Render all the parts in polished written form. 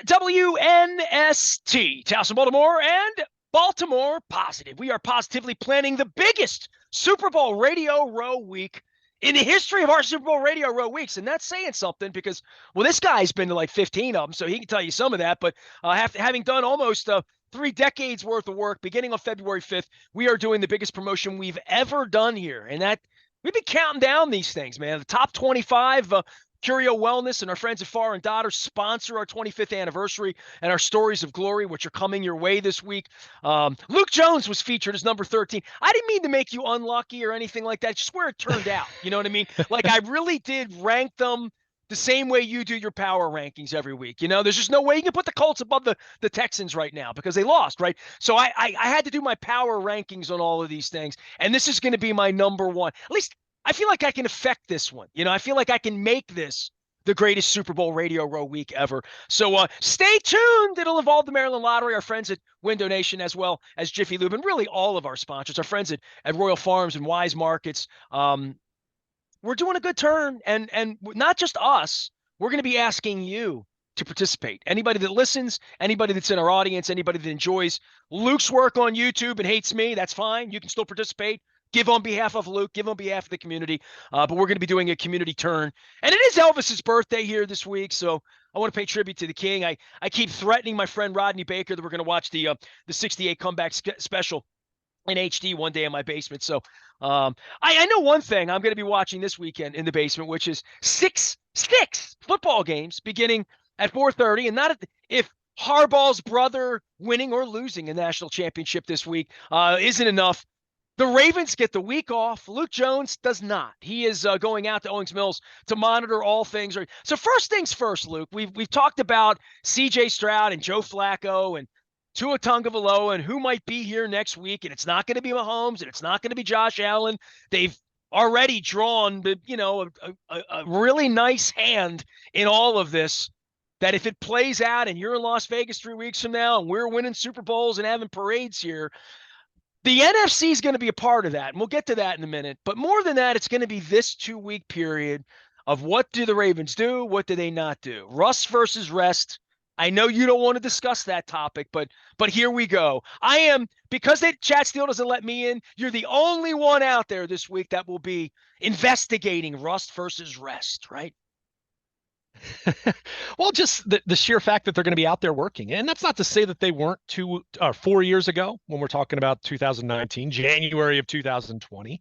WNST, Towson, Baltimore, and Baltimore Positive. We are positively planning the biggest Super Bowl Radio Row week in the history of our Super Bowl Radio Row weeks. And that's saying something because, well, this guy's been to like 15 of them, so he can tell you some of that. But having done almost 3 decades worth of work, beginning on February 5th, we are doing the biggest promotion we've ever done here. And that we've been counting down these things, man. The top 25, Curio Wellness and our friends at Far and Daughter sponsor our 25th anniversary and our Stories of Glory, which are coming your way this week. Luke Jones was featured as number 13. I didn't mean to make you unlucky or anything like that. Just where it turned out. You know what I mean? Like, I really did rank them the same way you do your power rankings every week. You know, there's just no way you can put the Colts above the Texans right now because they lost, right? So I had to do my power rankings on all of these things. And this is going to be my number one. At least I feel like I can affect this one. You know, I feel like I can make this the greatest Super Bowl Radio Row week ever. So stay tuned. It'll involve the Maryland Lottery, our friends at Window Nation, as well as Jiffy Lube, and really all of our sponsors, our friends at Royal Farms and Wise Markets. We're doing a good turn, and not just us. We're going to be asking you to participate. Anybody that listens, anybody that's in our audience, anybody that enjoys Luke's work on YouTube and hates me, that's fine. You can still participate. Give on behalf of Luke, give on behalf of the community. But we're going to be doing a community turn. And it is Elvis's birthday here this week, so I want to pay tribute to the king. I keep threatening my friend Rodney Baker that we're going to watch the 68 comeback special in HD one day in my basement. So I know one thing I'm going to be watching this weekend in the basement, which is six football games beginning at 4:30. And not if Harbaugh's brother winning or losing a national championship this week isn't enough. The Ravens get the week off. Luke Jones does not. He is going out to Owings Mills to monitor all things. So first things first, Luke. We've talked about C.J. Stroud and Joe Flacco and Tua Tagovailoa and who might be here next week. And it's not going to be Mahomes and it's not going to be Josh Allen. They've already drawn, a really nice hand in all of this. That if it plays out and you're in Las Vegas 3 weeks from now and we're winning Super Bowls and having parades here, the NFC is going to be a part of that, and we'll get to that in a minute. But more than that, it's going to be this 2-week period of what do the Ravens do, what do they not do? Rust versus rest. I know you don't want to discuss that topic, but here we go. Because Chat Steele doesn't let me in, you're the only one out there this week that will be investigating rust versus rest, right? Well, just the sheer fact that they're going to be out there working. And that's not to say that they weren't 4 years ago when we're talking about 2019, January of 2020.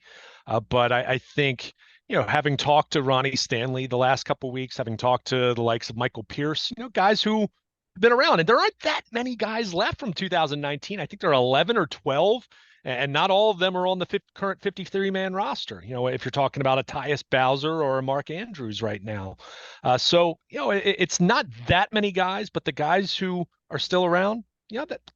But I think, having talked to Ronnie Stanley the last couple of weeks, having talked to the likes of Michael Pierce, guys who have been around, and there aren't that many guys left from 2019. I think there are 11 or 12. And not all of them are on the current 53-man roster. If you're talking about a Tyus Bowser or a Mark Andrews right now. It's not that many guys, but the guys who are still around,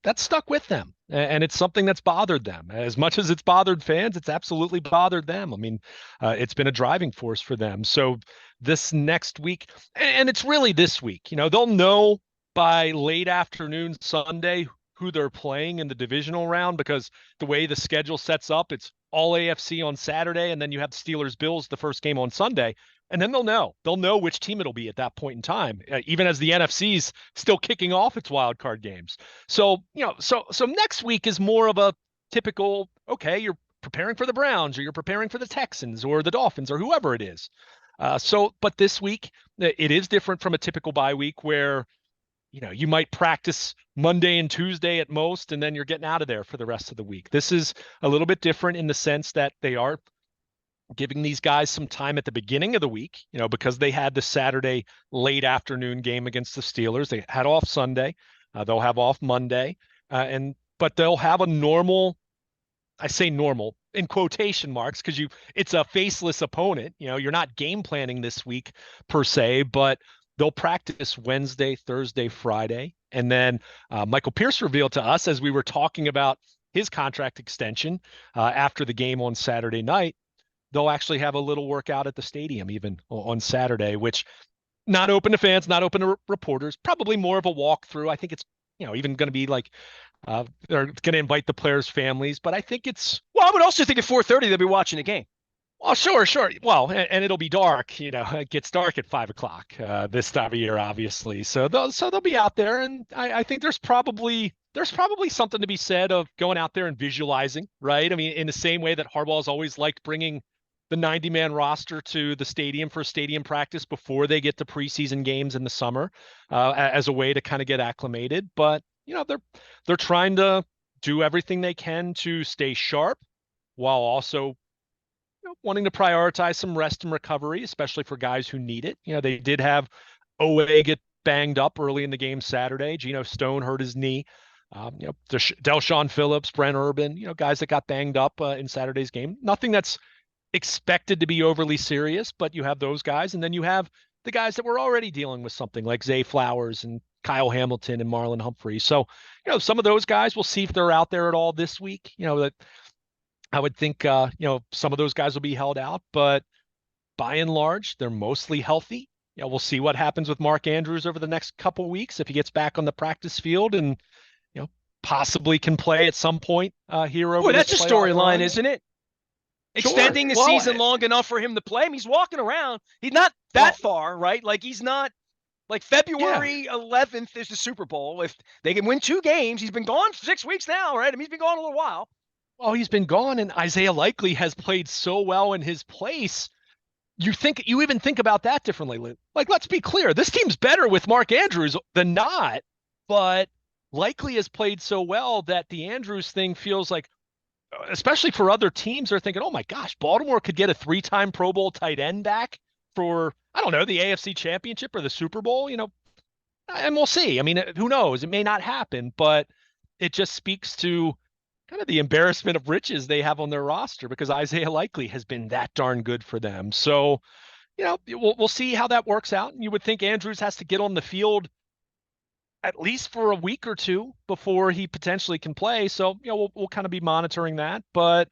that's stuck with them. And it's something that's bothered them. As much as it's bothered fans, it's absolutely bothered them. I mean, it's been a driving force for them. So this next week, and it's really this week, they'll know by late afternoon Sunday who they're playing in the divisional round, because the way the schedule sets up, it's all AFC on Saturday, and then you have the Steelers-Bills, the first game on Sunday, and then they'll know which team it'll be at that point in time, even as the NFC's still kicking off its wild card games. So, so next week is more of a typical, okay, you're preparing for the Browns, or you're preparing for the Texans or the Dolphins or whoever it is. But this week, it is different from a typical bye week where you might practice Monday and Tuesday at most, and then you're getting out of there for the rest of the week. This is a little bit different in the sense that they are giving these guys some time at the beginning of the week, because they had the Saturday late afternoon game against the Steelers. They had off Sunday. They'll have off Monday, but they'll have a normal, I say normal in quotation marks, because it's a faceless opponent. You're not game planning this week per se, but they'll practice Wednesday, Thursday, Friday. And then Michael Pierce revealed to us, as we were talking about his contract extension after the game on Saturday night, they'll actually have a little workout at the stadium even on Saturday, which not open to fans, not open to reporters, probably more of a walkthrough. I think it's, even going to be like they're going to invite the players' families, but I think it's. Well, I would also think at 4:30 they'll be watching a game. Well, sure. Well, and it'll be dark. It gets dark at 5 o'clock this time of year, obviously. So they'll be out there, and I think there's probably something to be said of going out there and visualizing, right? I mean, in the same way that Harbaugh's always liked bringing the 90-man roster to the stadium for stadium practice before they get to preseason games in the summer, as a way to kind of get acclimated. But they're trying to do everything they can to stay sharp while also wanting to prioritize some rest and recovery, especially for guys who need it. They did have Owe get banged up early in the game Saturday. Geno Stone hurt his knee. Delshon Phillips, Brent Urban, guys that got banged up in Saturday's game. Nothing that's expected to be overly serious, but you have those guys. And then you have the guys that were already dealing with something like Zay Flowers and Kyle Hamilton and Marlon Humphrey. So, some of those guys, we'll see if they're out there at all this week. That I would think, some of those guys will be held out, but by and large, they're mostly healthy. We'll see what happens with Mark Andrews over the next couple weeks if he gets back on the practice field and, possibly can play at some point here over Boy, this that's a playoff storyline, run. isn't it? Sure. Extending the Well, season long enough for him to play. I mean, he's walking around. He's not well, that far, right? Like he's not like yeah. February 11th is the Super Bowl. If they can win 2 games, he's been gone for 6 weeks now, right? I mean, he's been gone a little while. Well, he's been gone, and Isaiah Likely has played so well in his place. You even think about that differently, Lou. Like, let's be clear, this team's better with Mark Andrews than not, but Likely has played so well that the Andrews thing feels like, especially for other teams, they're thinking, oh my gosh, Baltimore could get a 3-time Pro Bowl tight end back for, I don't know, the AFC Championship or the Super Bowl, and we'll see. I mean, who knows? It may not happen, but it just speaks to kind of the embarrassment of riches they have on their roster because Isaiah Likely has been that darn good for them. So, we'll see how that works out. And you would think Andrews has to get on the field at least for a week or two before he potentially can play. So, we'll kind of be monitoring that. But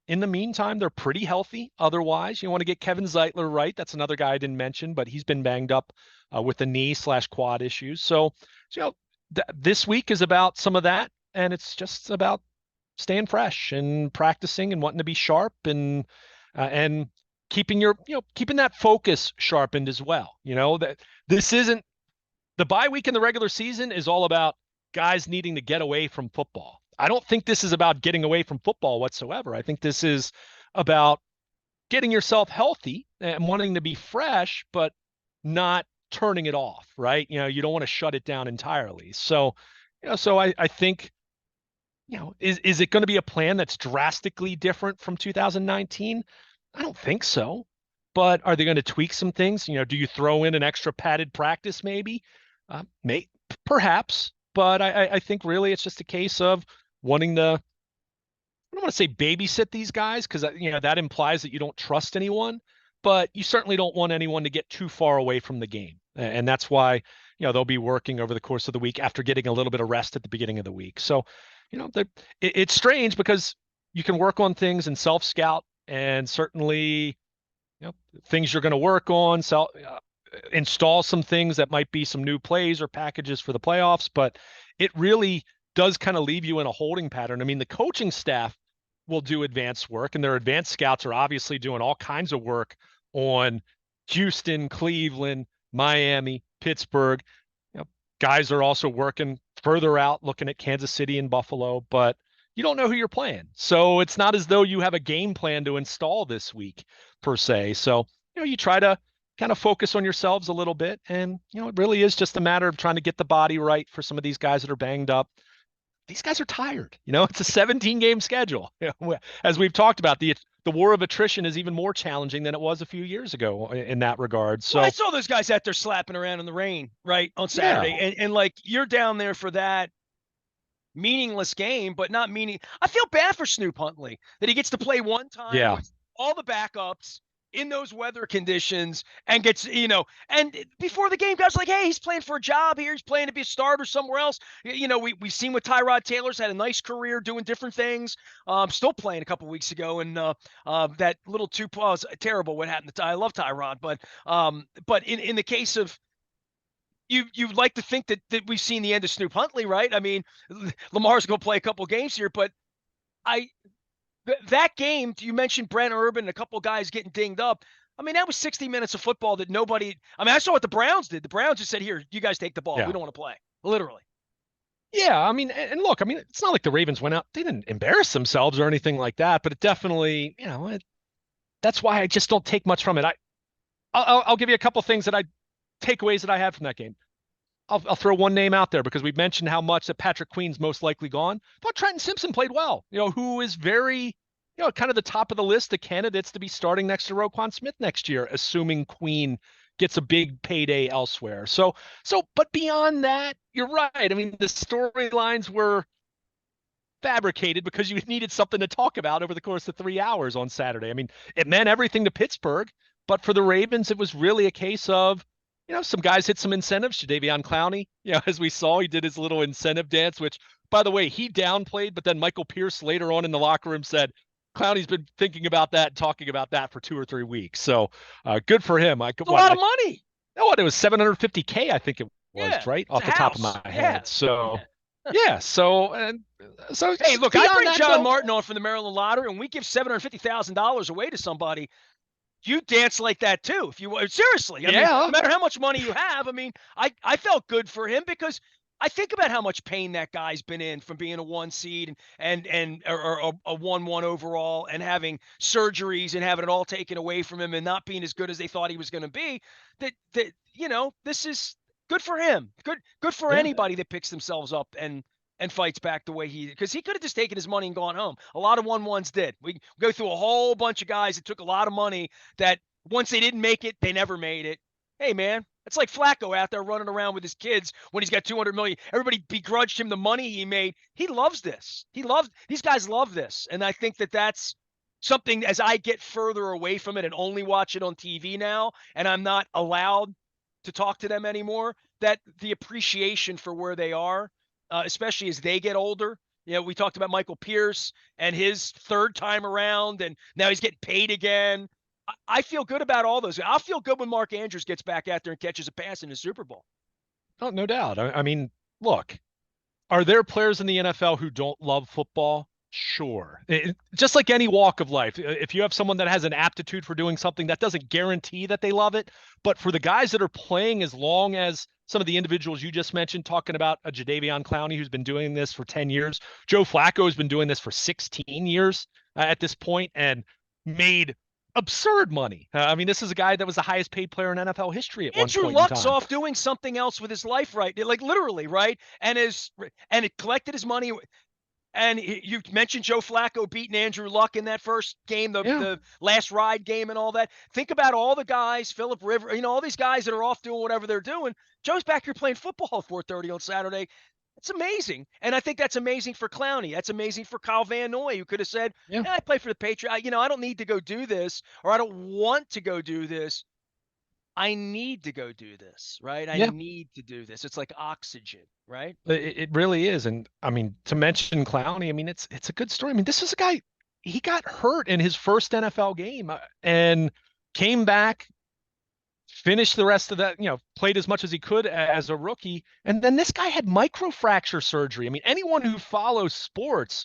in the meantime, they're pretty healthy. Otherwise, you want to get Kevin Zeitler right. That's another guy I didn't mention, but he's been banged up with the knee/quad issues. So this week is about some of that, and it's just about staying fresh and practicing and wanting to be sharp and keeping keeping that focus sharpened as well. That this isn't the bye week in the regular season is all about guys needing to get away from football. I don't think this is about getting away from football whatsoever. I think this is about getting yourself healthy and wanting to be fresh, but not turning it off, right? You don't want to shut it down entirely. So, I think, is it going to be a plan that's drastically different from 2019? I don't think so. But are they going to tweak some things? Do you throw in an extra padded practice maybe? Perhaps. But I think really it's just a case of wanting to, I don't want to say babysit these guys because that implies that you don't trust anyone, but you certainly don't want anyone to get too far away from the game. And that's why, they'll be working over the course of the week after getting a little bit of rest at the beginning of the week. So, it's strange because you can work on things and self-scout and certainly, things you're going to work on, install some things that might be some new plays or packages for the playoffs, but it really does kind of leave you in a holding pattern. I mean, the coaching staff will do advanced work, and their advanced scouts are obviously doing all kinds of work on Houston, Cleveland, Miami, Pittsburgh. Guys are also working further out, looking at Kansas City and Buffalo, but you don't know who you're playing. So it's not as though you have a game plan to install this week per se. So, you try to kind of focus on yourselves a little bit. And, it really is just a matter of trying to get the body right for some of these guys that are banged up. These guys are tired. It's a 17-game schedule. As we've talked about, the war of attrition is even more challenging than it was a few years ago in that regard. So Well, I saw those guys out there slapping around in the rain, right, on Saturday. yeah, And like you're down there for that meaningless game, but not meaning. I feel bad for Snoop Huntley that he gets to play one time yeah, with all the backups in those weather conditions and gets, and before the game, guys like, hey, he's playing for a job here. He's playing to be a starter somewhere else. We've seen with Tyrod Taylor's had a nice career doing different things. Still playing a couple weeks ago, and that little was terrible what happened to I love Tyrod, but in the case of you'd like to think that we've seen the end of Snoop Huntley, right? I mean, Lamar's going to play a couple games here, but I That game, you mentioned Brent Urban and a couple of guys getting dinged up. I mean, that was 60 minutes of football that nobody. I mean, I saw what the Browns did. The Browns just said, "Here, you guys take the ball. We Yeah. don't want to play." Literally. Yeah, I mean, and look, I mean, it's not like the Ravens went out, they didn't embarrass themselves or anything like that, but it definitely, that's why I just don't take much from it. I'll give you a couple things that I takeaways that I had from that game. I'll throw one name out there because we've mentioned how much that Patrick Queen's most likely gone. I thought Trenton Simpson played well, who is very, kind of the top of the list of candidates to be starting next to Roquan Smith next year, assuming Queen gets a big payday elsewhere. But beyond that, you're right. I mean, the storylines were fabricated because you needed something to talk about over the course of 3 hours on Saturday. I mean, it meant everything to Pittsburgh, but for the Ravens, it was really a case of, some guys hit some incentives. Jadeveon Clowney, as we saw, he did his little incentive dance, which, by the way, he downplayed, but then Michael Pierce later on in the locker room said, Clowney's been thinking about that and talking about that for 2 or 3 weeks. So good for him. It's a lot of money. No, it was $750K, I think it was, Yeah, right? it's Off a the top of house. my Yeah. head. So, yeah. So Hey, look, I bring that, John though, Martin on from the Maryland Lottery, and we give $750,000 away to somebody. You dance like that too, if you seriously. I mean, no matter how much money you have, I mean, I felt good for him because I think about how much pain that guy's been in from being a 1 seed and or a 1-1 overall and having surgeries and having it all taken away from him and not being as good as they thought he was going to be. That this is good for him. Good for Yeah. anybody that picks themselves up and fights back the way because he could have just taken his money and gone home. A lot of 1-1s did. We go through a whole bunch of guys that took a lot of money that once they didn't make it, they never made it. Hey, man, it's like Flacco out there running around with his kids when he's got 200 million. Everybody begrudged him the money he made. He loves this. These guys love this. And I think that that's something as I get further away from it and only watch it on TV now, and I'm not allowed to talk to them anymore, that the appreciation for where they are, especially as they get older. We talked about Michael Pierce and his third time around, and now he's getting paid again. I feel good about all those. I'll feel good when Mark Andrews gets back out there and catches a pass in the Super Bowl. Oh, no doubt. I mean, look, are there players in the NFL who don't love football? Sure. Just like any walk of life, if you have someone that has an aptitude for doing something, that doesn't guarantee that they love it. But for the guys that are playing, as long as some of the individuals you just mentioned, talking about a Jadeveon Clowney who's been doing this for 10 years, Joe Flacco has been doing this for 16 years at this point and made absurd money. I mean, this is a guy that was the highest paid player in NFL history at Andrew one point Luck's in time. off doing something else with his life, right? Like literally, right? And it collected his money. And you mentioned Joe Flacco beating Andrew Luck in that first game, the last ride game and all that. Think about all the guys, Philip River, all these guys that are off doing whatever they're doing. Joe's back here playing football at 4:30 on Saturday. It's amazing. And I think that's amazing for Clowney. That's amazing for Kyle Van Noy, who could have said, I play for the Patriots. I don't need to go do this, or I don't want to go do this. I need to go do this, right? I need to do this. It's like oxygen, right? It really is. And I mean, to mention Clowney, I mean, it's a good story. I mean, this is a guy, he got hurt in his first NFL game and came back, finished the rest of that, played as much as he could as a rookie. And then this guy had microfracture surgery. I mean, anyone who follows sports,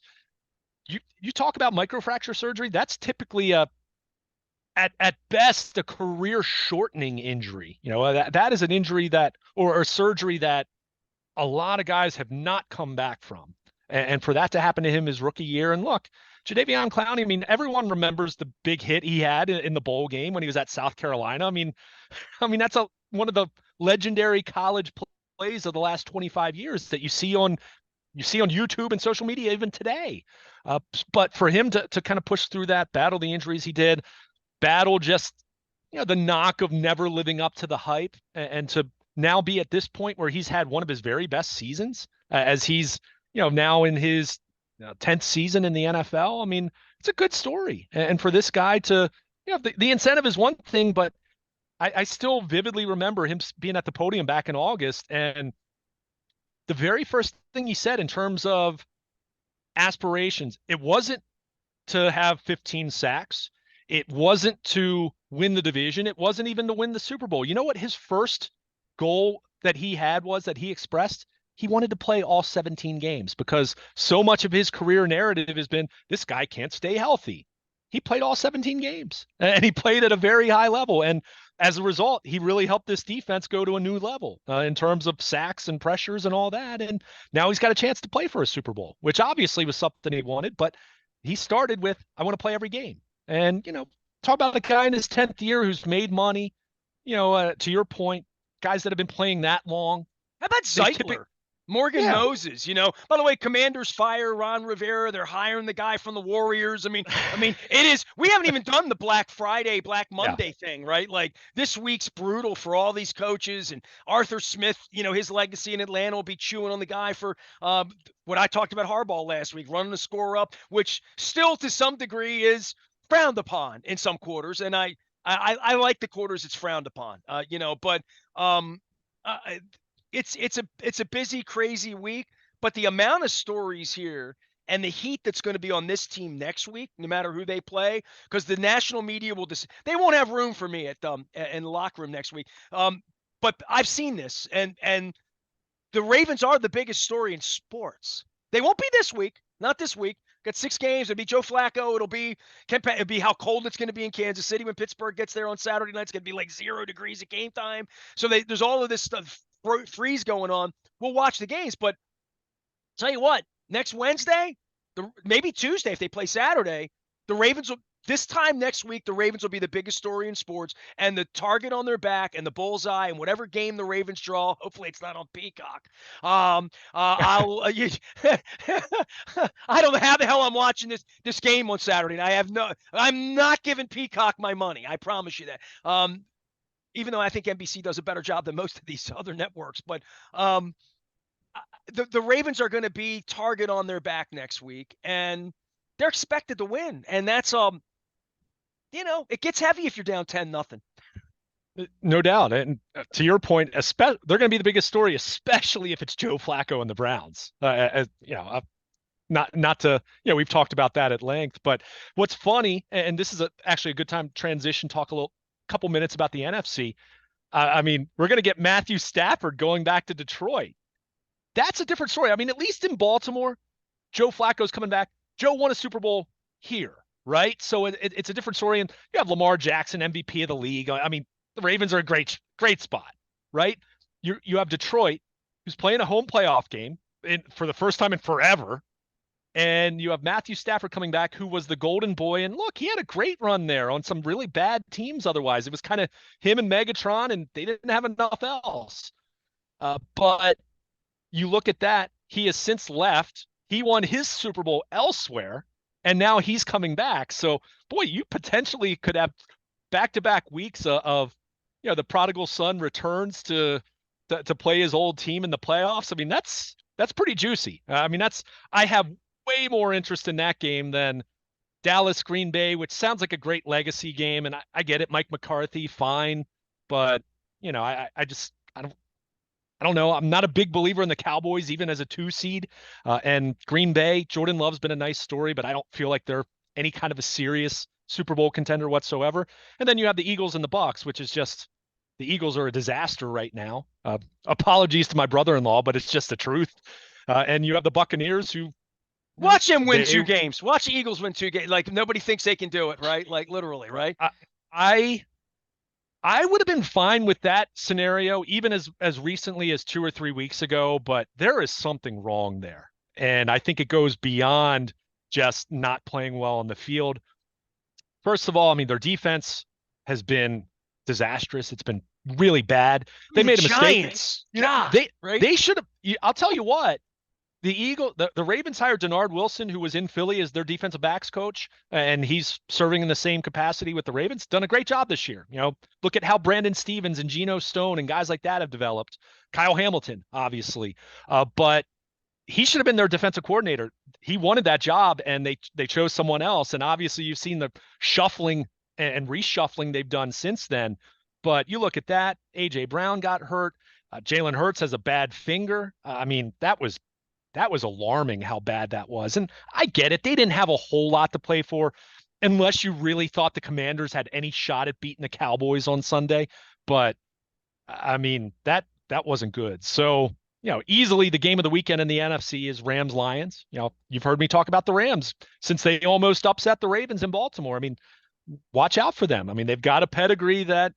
you talk about microfracture surgery, that's typically at best a career shortening injury. That is an injury or a surgery that a lot of guys have not come back from. And for that to happen to him his rookie year, and look, Jadeveon Clowney, I mean, everyone remembers the big hit he had in the bowl game when he was at South Carolina. I mean, that's one of the legendary college plays of the last 25 years that you see on YouTube and social media even today. But for him to kind of push through that, battle the injuries he did, battle just the knock of never living up to the hype, and to now be at this point where he's had one of his very best seasons as he's now in his 10th season in the NFL. I mean, it's a good story. And for this guy to the incentive is one thing, but I still vividly remember him being at the podium back in August, and the very first thing he said in terms of aspirations, it wasn't to have 15 sacks. It wasn't to win the division. It wasn't even to win the Super Bowl. You know what his first goal that he had was, that he expressed? he wanted to play all 17 games because so much of his career narrative has been this guy can't stay healthy. He played all 17 games and he played at a very high level. And as a result, he really helped this defense go to a new level in terms of sacks and pressures and all that. And now he's got a chance to play for a Super Bowl, which obviously was something he wanted, but he started with, I want to play every game. And, talk about a guy in his 10th year who's made money, to your point, guys that have been playing that long. How about Zeitler? Morgan Moses, By the way, Commanders fire Ron Rivera. They're hiring the guy from the Warriors. I mean, it is. We haven't even done the Black Friday, Black Monday thing, right? Like this week's brutal for all these coaches. And Arthur Smith, his legacy in Atlanta will be chewing on the guy for what I talked about Harbaugh last week, running the score up, which still to some degree is frowned upon in some quarters. And I like the quarters it's frowned upon, but it's a busy, crazy week, but the amount of stories here and the heat that's going to be on this team next week, no matter who they play, because the national media will they won't have room for me at in the locker room next week. But I've seen this, and the Ravens are the biggest story in sports. They won't be this week, not this week. Got 6 games. It'll be Joe Flacco. It'll be how cold it's going to be in Kansas City when Pittsburgh gets there on Saturday night. It's going to be like 0 degrees at game time. So there's all of this stuff. Freeze going on. We'll watch the games, but tell you what, next Wednesday, maybe Tuesday if they play Saturday, the Ravens will. This time next week, the Ravens will be the biggest story in sports, and the target on their back and the bullseye and whatever game the Ravens draw. Hopefully, it's not on Peacock. I don't know how the hell I'm watching this game on Saturday. I'm not giving Peacock my money. I promise you that. Even though I think NBC does a better job than most of these other networks, but the Ravens are going to be target on their back next week, and they're expected to win, and that's it gets heavy if you're down 10-0. No doubt, and to your point, they're going to be the biggest story, especially if it's Joe Flacco and the Browns. Not to we've talked about that at length, but what's funny, and this is actually a good time to transition, talk a couple minutes about the NFC. We're going to get Matthew Stafford going back to Detroit. That's a different story. At least in Baltimore, Joe Flacco's coming back. Joe won a Super Bowl here, right? So it's a different story. And you have Lamar Jackson, MVP of the league. The Ravens are a great spot, right? You have Detroit, who's playing a home playoff game for the first time in forever. And you have Matthew Stafford coming back, who was the golden boy. And look, he had a great run there on some really bad teams otherwise. It was kind of him and Megatron, and they didn't have enough else. But you look at that, he has since left. He won his Super Bowl elsewhere, and now he's coming back. So, boy, you potentially could have back-to-back weeks of the prodigal son returns to play his old team in the playoffs. That's pretty juicy. I have way more interest in that game than Dallas Green Bay, which sounds like a great legacy game. And I get it. Mike McCarthy, fine. But, I don't know. I'm not a big believer in the Cowboys, even as a 2 seed. And Green Bay, Jordan Love's been a nice story, but I don't feel like they're any kind of a serious Super Bowl contender whatsoever. And then you have the Eagles and the Bucs, which is just, the Eagles are a disaster right now. Apologies to my brother-in-law, but it's just the truth. And you have the Buccaneers who, watch them win 2 games. Watch the Eagles win 2 games. Like nobody thinks they can do it, right? Like literally, right? I would have been fine with that scenario, even as recently as 2 or 3 weeks ago, but there is something wrong there. And I think it goes beyond just not playing well on the field. First of all, their defense has been disastrous. It's been really bad. They made a Giants. mistake. They should have. I'll tell you what. The Ravens hired Denard Wilson, who was in Philly as their defensive backs coach, and he's serving in the same capacity with the Ravens. Done a great job this year. Look at how Brandon Stevens and Geno Stone and guys like that have developed. Kyle Hamilton, obviously, but he should have been their defensive coordinator. He wanted that job, and they chose someone else. And obviously, you've seen the shuffling and reshuffling they've done since then. But you look at that. AJ Brown got hurt. Jalen Hurts has a bad finger. That was alarming how bad that was. And I get it. They didn't have a whole lot to play for unless you really thought the Commanders had any shot at beating the Cowboys on Sunday. But that wasn't good. So easily the game of the weekend in the NFC is Rams Lions. You've heard me talk about the Rams since they almost upset the Ravens in Baltimore. I mean, watch out for them. I mean, they've got a pedigree that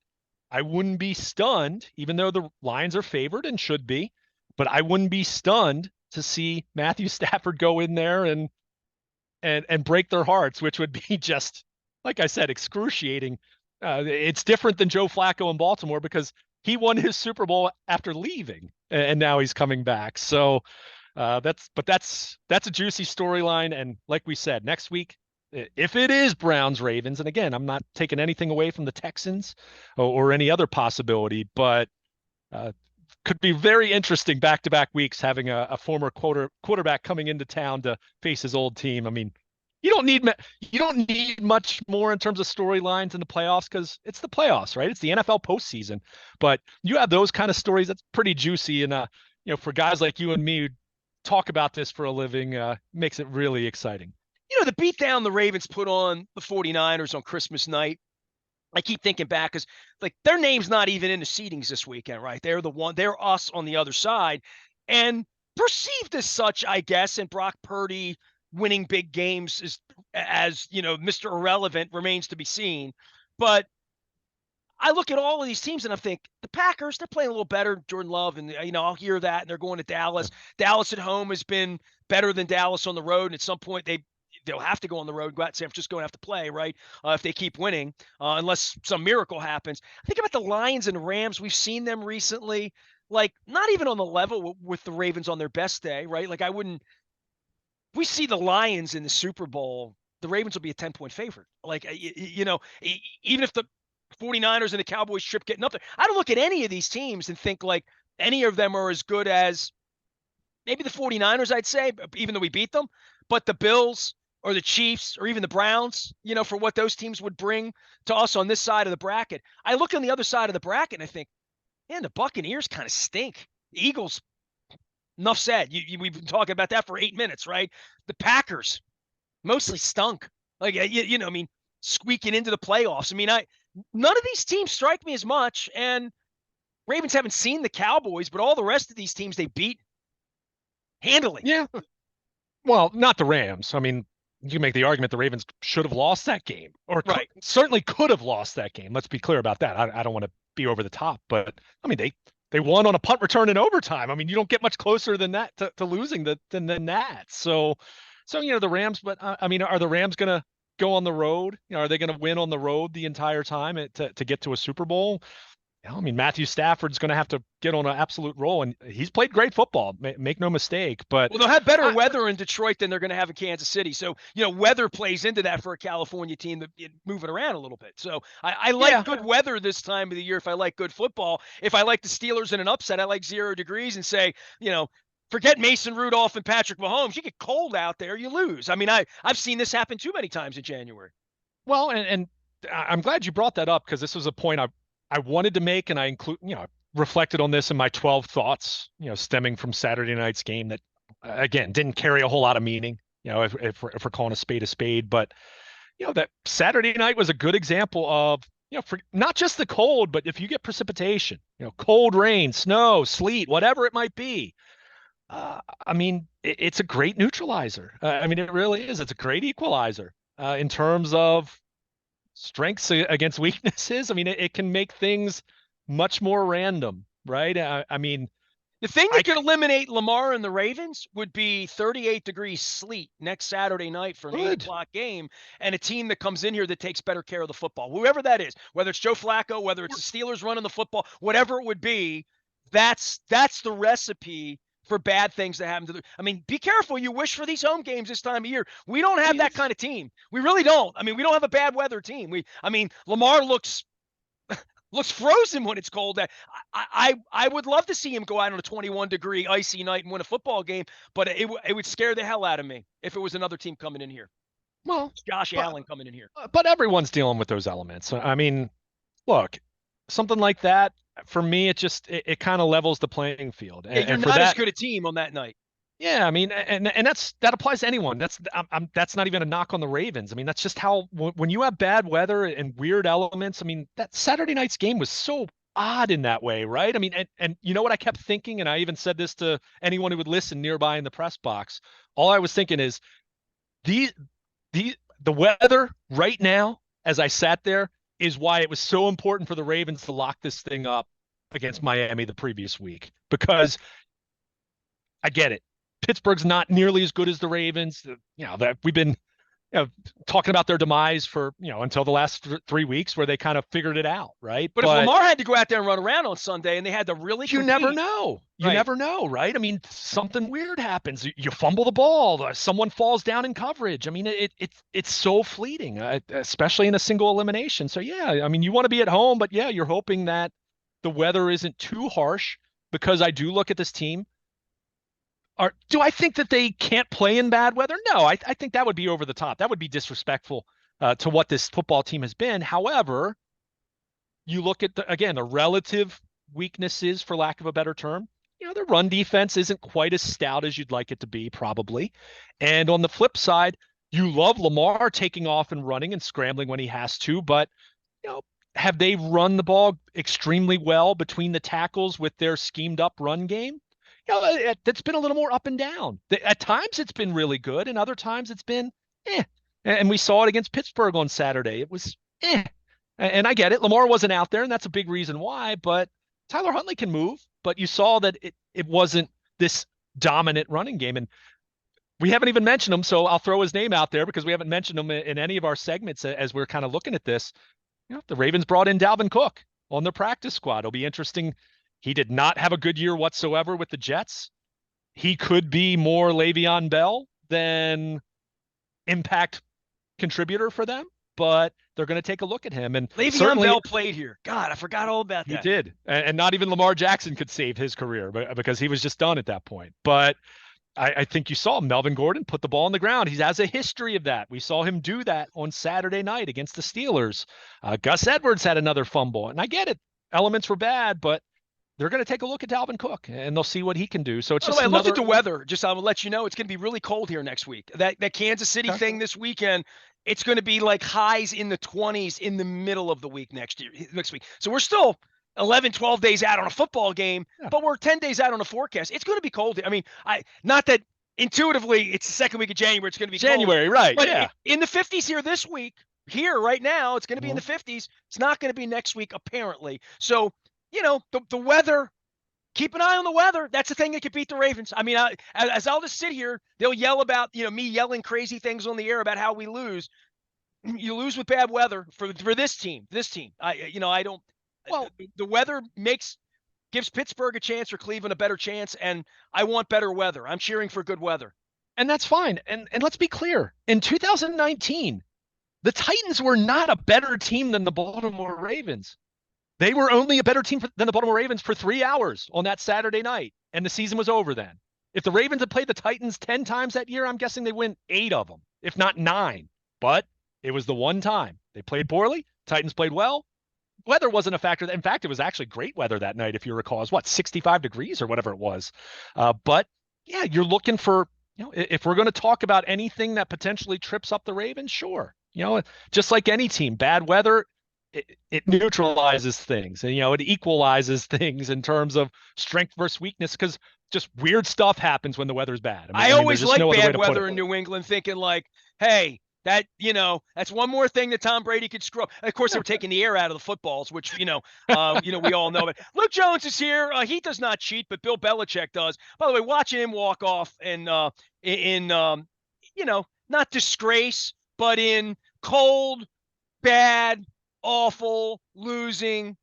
I wouldn't be stunned, even though the Lions are favored and should be, but I wouldn't be stunned to see Matthew Stafford go in there and break their hearts, which would be just, like I said, excruciating. It's different than Joe Flacco in Baltimore because he won his Super Bowl after leaving, and now he's coming back. So that's a juicy storyline. And like we said, next week, if it is Browns Ravens, and again, I'm not taking anything away from the Texans or any other possibility, but could be very interesting back-to-back weeks having a former quarterback coming into town to face his old team. I mean, you don't need much more in terms of storylines in the playoffs because it's the playoffs, right? It's the NFL postseason. But you have those kind of stories that's pretty juicy, and for guys like you and me who talk about this for a living, makes it really exciting. The beatdown the Ravens put on the 49ers on Christmas night, I keep thinking back because like their name's not even in the seedings this weekend, right? They're us on the other side, and perceived as such, I guess. And Brock Purdy winning big games is, as Mr. Irrelevant remains to be seen. But I look at all of these teams and I think the Packers, they're playing a little better. Jordan Love, and I'll hear that, and they're going to Dallas. Dallas at home has been better than Dallas on the road, and at some point they'll have to go on the road, go out to San Francisco and have to play, right? If they keep winning, unless some miracle happens. I think about the Lions and Rams. We've seen them recently, like not even on the level with the Ravens on their best day, right? Like we see the Lions in the Super Bowl, the Ravens will be a 10-point favorite. Like, even if the 49ers and the Cowboys trip getting up there, I don't look at any of these teams and think like any of them are as good as maybe the 49ers, I'd say, even though we beat them, but the Bills, or the Chiefs, or even the Browns, for what those teams would bring to us on this side of the bracket. I look on the other side of the bracket and I think, man, the Buccaneers kind of stink. The Eagles, enough said. We've been talking about that for 8 minutes, right? The Packers mostly stunk. Like, squeaking into the playoffs. I mean, none of these teams strike me as much, and Ravens haven't seen the Cowboys, but all the rest of these teams they beat handily. Yeah. Well, not the Rams. I mean, you make the argument the Ravens should have lost that game, or right. certainly could have lost that game. Let's be clear about that. I don't want to be over the top, but I mean, they won on a punt return in overtime. I mean, you don't get much closer than that to losing than that. So the Rams, but I mean, are the Rams going to go on the road? Are they going to win on the road the entire time to get to a Super Bowl? I mean, Matthew Stafford's going to have to get on an absolute roll, and he's played great football. Make no mistake. But they'll have better weather in Detroit than they're going to have in Kansas City. So weather plays into that for a California team that moving around a little bit. So I like good weather this time of the year. If I like good football, if I like the Steelers in an upset, I like 0 degrees and say forget Mason Rudolph and Patrick Mahomes. You get cold out there, you lose. I mean, I've seen this happen too many times in January. Well, and I'm glad you brought that up because this was a point I wanted to make, and I reflected on this in my 12 thoughts, stemming from Saturday night's game that, again, didn't carry a whole lot of meaning, if we're calling a spade. But, that Saturday night was a good example of, for not just the cold, but if you get precipitation, cold rain, snow, sleet, whatever it might be, I mean, it's a great neutralizer. I mean, it really is. It's a great equalizer in terms of strengths against weaknesses. I mean, it can make things much more random, right? I mean, the thing that could eliminate Lamar and the Ravens would be 38 degrees sleet next Saturday night for an 8 o'clock game, and a team that comes in here that takes better care of the football, whoever that is, whether it's Joe Flacco, whether it's the Steelers running the football, whatever it would be. That's the recipe for bad things to happen to the. I mean, be careful. You wish for these home games this time of year. We don't have that kind of team. We really don't. I mean, we don't have a bad weather team. Lamar looks frozen when it's cold. I would love to see him go out on a 21-degree icy night and win a football game, but it would scare the hell out of me if it was another team coming in here. Well, Josh Allen coming in here. But everyone's dealing with those elements. I mean, look, something like that, for me, it kind of levels the playing field. And you're not as good a team on that night. Yeah, I mean, and that applies to anyone. That's not even a knock on the Ravens. I mean, that's just how when you have bad weather and weird elements. I mean, that Saturday night's game was so odd in that way, right? I mean, and you know what I kept thinking, and I even said this to anyone who would listen nearby in the press box. All I was thinking is the the weather right now, as I sat there, is why it was so important for the Ravens to lock this thing up against Miami the previous week. Because I get it. Pittsburgh's not nearly as good as the Ravens. That we've been talking about their demise for, until the last 3 weeks where they kind of figured it out, right? But if Lamar had to go out there and run around on Sunday and they had to really you compete, never know. You never know, right? I mean, something weird happens. You fumble the ball. Someone falls down in coverage. I mean, it's so fleeting, especially in a single elimination. So, yeah, I mean, you want to be at home, but, yeah, you're hoping that the weather isn't too harsh, because I do look at this team. Do I think that they can't play in bad weather? No, I think that would be over the top. That would be disrespectful to what this football team has been. However, you look at the relative weaknesses, for lack of a better term. Their run defense isn't quite as stout as you'd like it to be, probably. And on the flip side, you love Lamar taking off and running and scrambling when he has to, but have they run the ball extremely well between the tackles with their schemed up run game? That's been a little more up and down. At times it's been really good, and other times it's been eh. And we saw it against Pittsburgh on Saturday. It was eh. And I get it. Lamar wasn't out there, and that's a big reason why. But Tyler Huntley can move. But you saw that it wasn't this dominant running game. And we haven't even mentioned him, so I'll throw his name out there because we haven't mentioned him in any of our segments as we're kind of looking at this. The Ravens brought in Dalvin Cook on their practice squad. It'll be interesting. He did not have a good year whatsoever with the Jets. He could be more Le'Veon Bell than impact contributor for them, but they're going to take a look at him. And Le'Veon Bell played here. God, I forgot all about that. He did. And not even Lamar Jackson could save his career because he was just done at that point. But I think you saw Melvin Gordon put the ball on the ground. He has a history of that. We saw him do that on Saturday night against the Steelers. Gus Edwards had another fumble. And I get it. Elements were bad, but they're going to take a look at Dalvin Cook and they'll see what he can do. So it's just I looked at the weather. Just I will let you know it's going to be really cold here next week. That Kansas City thing this weekend, it's going to be like highs in the 20s in the middle of the week next week. So we're still 11, 12 days out on a football game, but we're 10 days out on a forecast. It's going to be cold. I mean, not that intuitively it's the second week of January. It's going to be January, cold, right? But in the 50s here this week. Here right now, it's going to be in the 50s. It's not going to be next week, apparently. So the weather. Keep an eye on the weather. That's the thing that could beat the Ravens. I mean, as I'll just sit here, they'll yell about, me yelling crazy things on the air about how we lose. You lose with bad weather for this team. I don't. Well, the weather gives Pittsburgh a chance or Cleveland a better chance, and I want better weather. I'm cheering for good weather. And that's fine. And let's be clear. In 2019, the Titans were not a better team than the Baltimore Ravens. They were only a better team than the Baltimore Ravens for 3 hours on that Saturday night, and the season was over then. If the Ravens had played the Titans 10 times that year, I'm guessing they win 8 of them, if not 9. But it was the one time. They played poorly. Titans played well. Weather wasn't a factor. In fact, it was actually great weather that night, if you recall. It was, 65 degrees or whatever it was. But, yeah, you're looking for, if we're going to talk about anything that potentially trips up the Ravens, sure. Just like any team, bad weather, it neutralizes things and it equalizes things in terms of strength versus weakness, because just weird stuff happens when the weather's bad. I always like bad weather in New England, thinking like, hey, that that's one more thing that Tom Brady could screw up. Of course, they were taking the air out of the footballs, which we all know. But Luke Jones is here. He does not cheat, but Bill Belichick does. By the way, watching him walk off and not disgrace, but in cold, bad, awful, losing.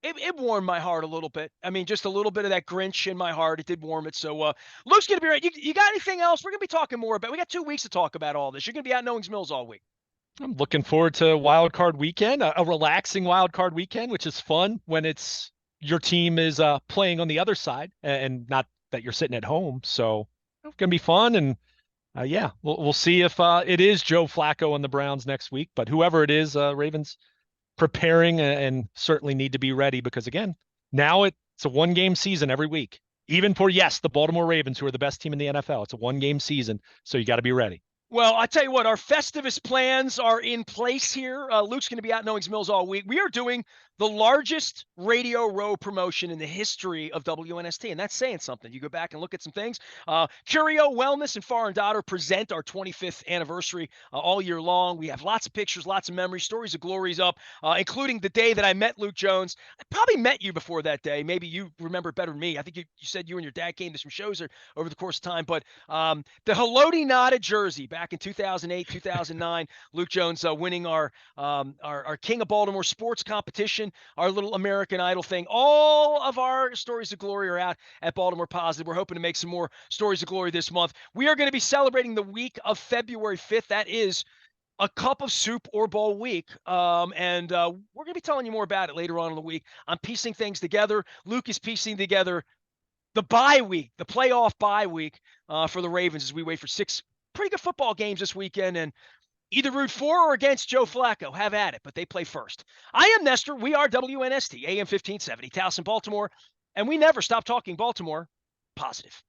It warmed my heart a little bit. I mean, just a little bit of that Grinch in my heart. It did warm it. So Luke's going to be right. You got anything else? We're going to be talking more about. We got 2 weeks to talk about all this. You're going to be out in Owings Mills all week. I'm looking forward to Wild Card Weekend, a relaxing Wild Card Weekend, which is fun when it's your team is playing on the other side and not that you're sitting at home. So it's going to be fun. And yeah, we'll see if it is Joe Flacco and the Browns next week, but whoever it is, Ravens preparing and certainly need to be ready, because again, now it's a 1-game season every week, even for, the Baltimore Ravens, who are the best team in the NFL. It's a 1-game season. So you got to be ready. Well, I tell you what, our Festivus plans are in place here. Luke's going to be out in Owings Mills all week. We are doing the largest Radio Row promotion in the history of WNST, and that's saying something. You go back and look at some things. Curio Wellness and Far and Daughter present our 25th anniversary all year long. We have lots of pictures, lots of memories, stories of glories up, including the day that I met Luke Jones. I probably met you before that day. Maybe you remember it better than me. I think you said you and your dad came to some shows over the course of time. But the Haloti Nada jersey back in 2008, 2009, Luke Jones winning our King of Baltimore sports competition, our little American Idol thing. All of our stories of glory are out at Baltimore Positive. We're hoping to make some more stories of glory this month. We are going to be celebrating the week of February 5th. That is a cup of soup or bowl week. And we're going to be telling you more about it later on in the week. I'm piecing things together. Luke is piecing together the bye week, the playoff bye week for the Ravens as we wait for 6 pretty good football games this weekend. And either root for or against Joe Flacco. Have at it, but they play first. I am Nestor. We are WNST, AM 1570, Towson, Baltimore, and we never stop talking Baltimore positive.